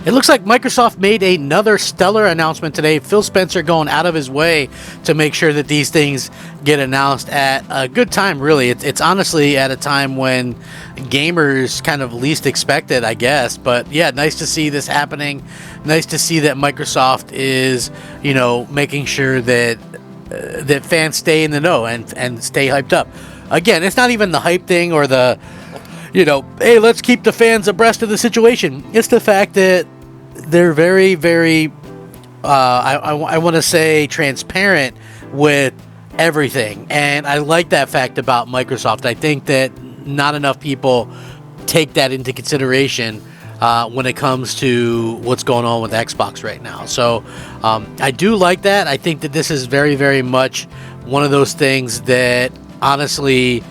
It looks like Microsoft made another stellar announcement today. Phil Spencer going out of his way to make sure that these things get announced at a good time, really. It's honestly at a time when gamers kind of least expect it, I guess. But yeah, nice to see this happening. Nice to see that Microsoft is, making sure that that fans stay in the know and stay hyped up. Again, it's not even the hype thing or the hey, let's keep the fans abreast of the situation. It's the fact that they're very, very, I want to say, transparent with everything. And I like that fact about Microsoft. I think that not enough people take that into consideration when it comes to what's going on with Xbox right now. So I do like that. I think that this is very, very much one of those things that honestly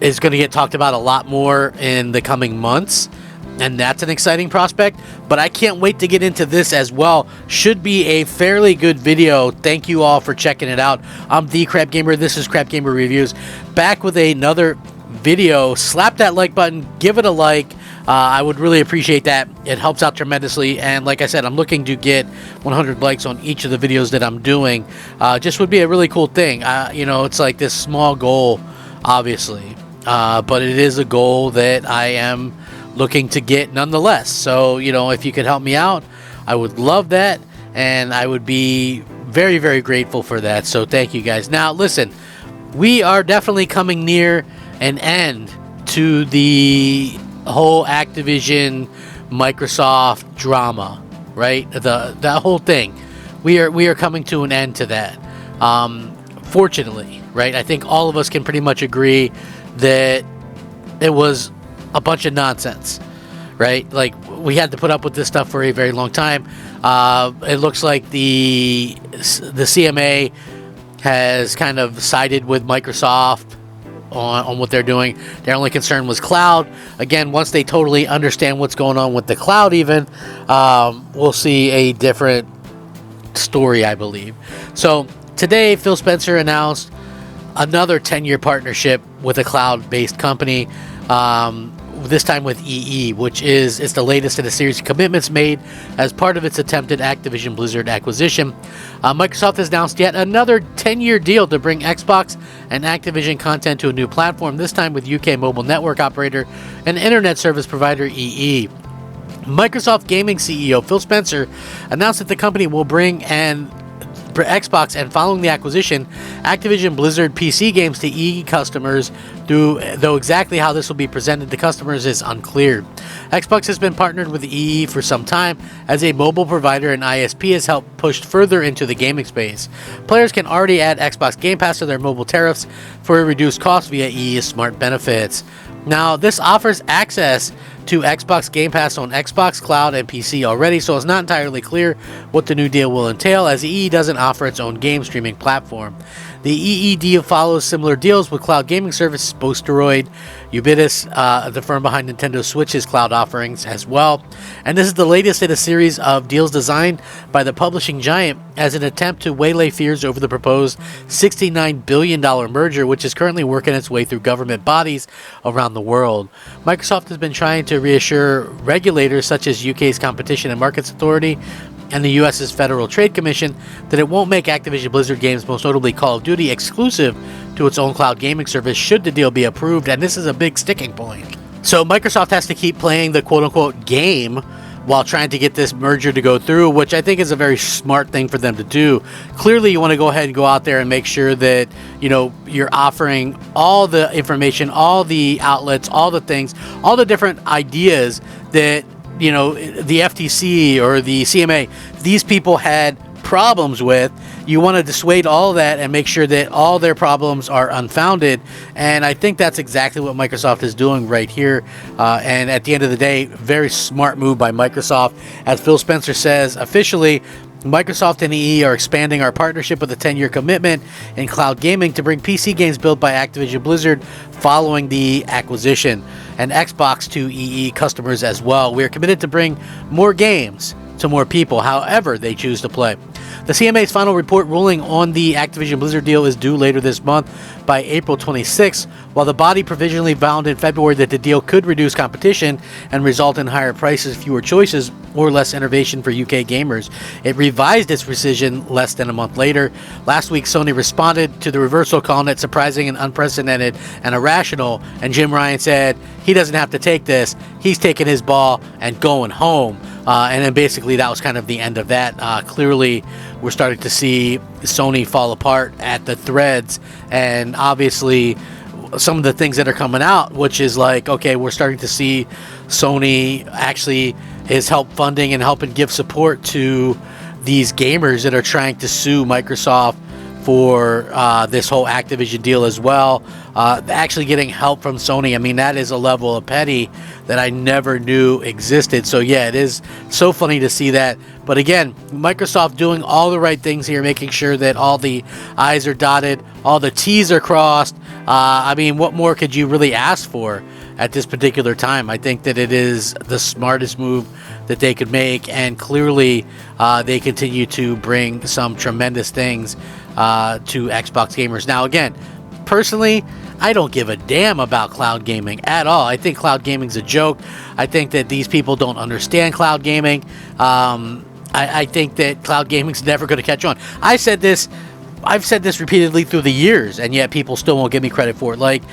is going to get talked about a lot more in the coming months, and that's an exciting prospect. But I can't wait to get into this as well. Should be a fairly good video. Thank you all for checking it out. I'm the Crap Gamer. This is Crap Gamer Reviews, back with another video. Slap that like button, give it a like. I would really appreciate that. It helps out tremendously. And like I said, I'm looking to get 100 likes on each of the videos that I'm doing. Just would be a really cool thing. It's like this small goal, obviously. But it is a goal that I am looking to get nonetheless. So, if you could help me out, I would love that. And I would be very, very grateful for that. So thank you guys. Now, listen, we are definitely coming near an end to the whole Activision Microsoft drama, right? That whole thing. We are coming to an end to that. Fortunately, right? I think all of us can pretty much agree that it was a bunch of nonsense, right? Like, we had to put up with this stuff for a very long time. It looks like the CMA has kind of sided with Microsoft on what they're doing. Their only concern was cloud. Again, once they totally understand what's going on with the cloud even, we'll see a different story, I believe. So today, Phil Spencer announced another 10-year partnership with a cloud-based company, this time with EE, which is the latest in a series of commitments made as part of its attempted Activision Blizzard acquisition. Microsoft has announced yet another 10-year deal to bring Xbox and Activision content to a new platform, this time with UK mobile network operator and internet service provider EE. Microsoft Gaming CEO Phil Spencer announced that the company will bring for Xbox, and following the acquisition, Activision Blizzard PC games to EE customers, though exactly how this will be presented to customers is unclear. Xbox has been partnered with EE for some time as a mobile provider, and ISP has helped push further into the gaming space. Players can already add Xbox Game Pass to their mobile tariffs for a reduced cost via EE's smart benefits. Now, this offers access to Xbox Game Pass on Xbox Cloud and PC already, so it's not entirely clear what the new deal will entail, as EE doesn't offer its own game streaming platform. The EE deal follows similar deals with cloud gaming services Boosteroid, Ubitus, the firm behind Nintendo Switch's cloud offerings as well. And this is the latest in a series of deals designed by the publishing giant as an attempt to waylay fears over the proposed $69 billion merger, which is currently working its way through government bodies around the world. Microsoft has been trying to reassure regulators such as UK's Competition and Markets Authority and the US's Federal Trade Commission that it won't make Activision Blizzard games, most notably Call of Duty, exclusive to its own cloud gaming service should the deal be approved, and this is a big sticking point. So Microsoft has to keep playing the quote-unquote game while trying to get this merger to go through, which I think is a very smart thing for them to do. Clearly, you want to go ahead and go out there and make sure that, you're offering all the information, all the outlets, all the things, all the different ideas that the FTC or the CMA, these people had problems with. You want to dissuade all of that and make sure that all their problems are unfounded. And I think that's exactly what Microsoft is doing right here. And at the end of the day, very smart move by Microsoft. As Phil Spencer says, officially, Microsoft and EE are expanding our partnership with a 10-year commitment in cloud gaming to bring PC games built by Activision Blizzard following the acquisition, and Xbox to EE customers as well. We are committed to bring more games to more people, however they choose to play. The CMA's final report ruling on the Activision Blizzard deal is due later this month, by April 26th. While the body provisionally found in February that the deal could reduce competition and result in higher prices, fewer choices, or less innovation for UK gamers, it revised its decision less than a month later. Last week, Sony responded to the reversal, calling it surprising and unprecedented and irrational, and Jim Ryan said he doesn't have to take this. He's taking his ball and going home. And then basically that was kind of the end of that. Clearly, we're starting to see Sony fall apart at the threads, and obviously some of the things that are coming out, which is like, okay, we're starting to see Sony actually is help funding and helping give support to these gamers that are trying to sue Microsoft for this whole Activision deal as well. Actually getting help from Sony. I mean, that is a level of petty that I never knew existed. So yeah, it is so funny to see that. But again, Microsoft doing all the right things here, making sure that all the I's are dotted, all the T's are crossed. I mean, what more could you really ask for at this particular time? I think that it is the smartest move that they could make, and clearly they continue to bring some tremendous things to Xbox gamers. Now, again, personally, I don't give a damn about cloud gaming at all. I think cloud gaming's a joke. I think that these people don't understand cloud gaming. I think that cloud gaming's never going to catch on. I've said this repeatedly through the years, and yet people still won't give me credit for it. Like,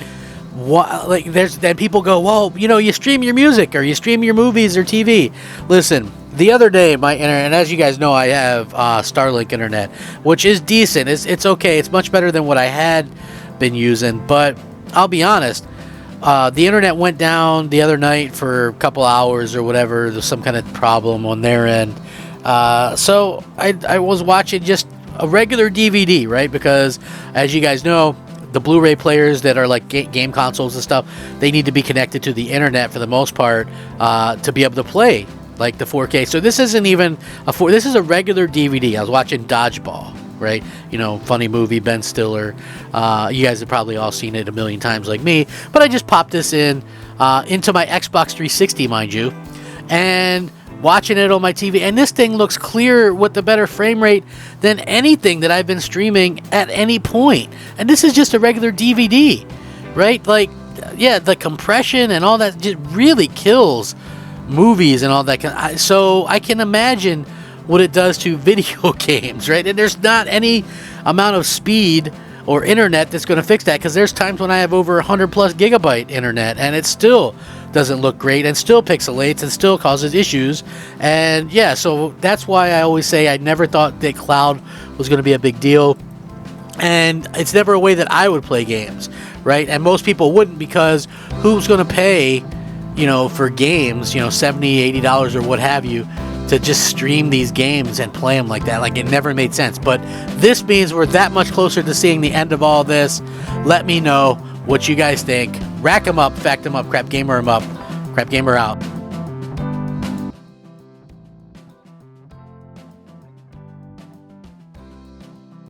what? Like, then people go, well, you know, you stream your music or you stream your movies or TV. Listen, the other day, my internet, and as you guys know, I have Starlink internet, which is decent. It's okay. It's much better than what I had been using. But I'll be honest, the internet went down the other night for a couple hours or whatever. There's some kind of problem on their end. So I was watching just a regular DVD, right? Because as you guys know, the Blu-ray players that are like game consoles and stuff, they need to be connected to the internet for the most part to be able to play like the 4K. So this isn't even this is a regular DVD. I was watching Dodgeball, right? You know, funny movie, Ben Stiller. You guys have probably all seen it a million times like me, but I just popped this in into my Xbox 360, mind you, and watching it on my TV, and this thing looks clear with the better frame rate than anything that I've been streaming at any point. And this is just a regular DVD, right? Like, yeah, the compression and all that just really kills movies and all that. So I can imagine what it does to video games, right? And there's not any amount of speed or internet that's going to fix that, because there's times when I have over 100 plus gigabyte internet and it still doesn't look great and still pixelates and still causes issues. And yeah, so that's why I always say I never thought that cloud was going to be a big deal, and it's never a way that I would play games, right? And most people wouldn't, because who's going to pay, you know, for games, you know, $70, $80 or what have you, to just stream these games and play them like that? Like, it never made sense. But this means we're that much closer to seeing the end of all this. Let me know what you guys think. Rack 'em up, fact 'em up, crap gamer 'em up, crap gamer out.